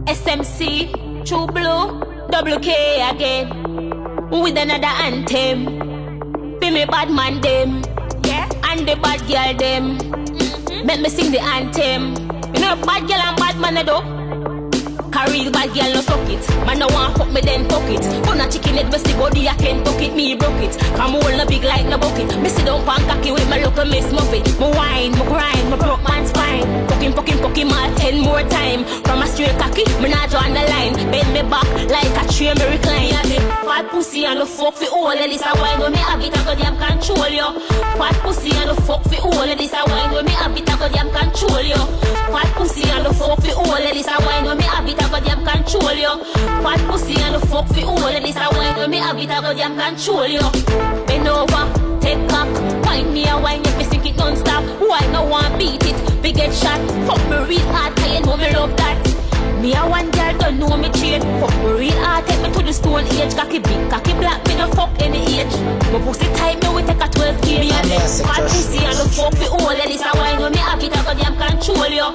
SMC, True Blue, Double K again. With another anthem. Be me bad man them, yeah, and the bad girl them. Make me sing the anthem. You know bad girl and bad man I do. Carry bad girl no suck it. Man no want fuck me then fuck it. Put a chicken head bestie body I can tuck it. Me broke it. Come hold no big like no bucket. Me sit down pan cocky with my local miss muffet. Me wine, me grind, me broke man's fine. Fucking mal 10 more time. From a straight cocky, me not draw on the line. Bend me back like a tree me recline. Fat pussy and the fuck for all of this. I wine when me have it I go damn control you. Fat pussy and the fuck for all of this. I wine when me have it I go damn control you. Fat pussy and the fuck for all of this. I wine when me have it I go damn control you. Fat pussy and the fuck for all of this. I wine when me have it I go damn control you. Bend over, take cock, wine me a wine if me sink it non-stop. Why no one beat it? We get shot. Fuck me real hard, cause you know me love that. Me a one girl don't know me chain. Fuck me real hard, take me to the stone age. Cocky big, cocky black, me no fuck any age. My pussy tight, me we take a 12 gauge. Me a fat pussy and the fuck for all of this. I wine when me have it, I go damn control you.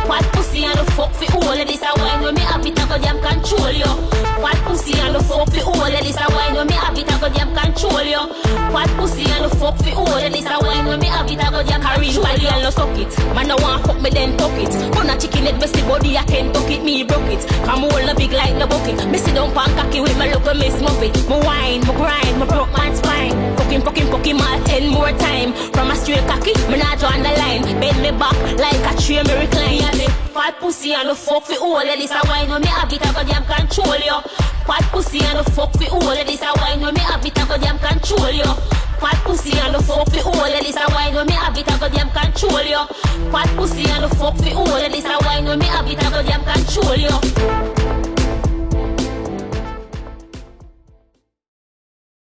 Fat pussy and the fuck for all of this. I wine when me have it, I go damn control you. Fat pussy and the fuck for all of this. I wine when me have it, I go damn control you. Fat pussy and the fuck for all of this. I wine when me have it, I go damn control you. No suck it, man no want fuck me then tuck it. Put a chicken head bestie body I can tuck it. Me broke it, come hold no big like no bucket. Me sit down pan cocky with my local miss muffet. Me wine, me grind, me broke man's fine. Fucking mal 10 more time. From a straight cocky, me not draw on the line. Bend me back like a tree me recline. Fat pussy and the fuck for all of this. I wine when me have it I go damn control you. Fat pussy and the fuck for all of this. I wine when me have it I go damn control you. Fat pussy and the fuck for all of this. I wine when me have it I go damn control you. Fat pussy and the fuck for all of this. I wine when me have it I go damn control you.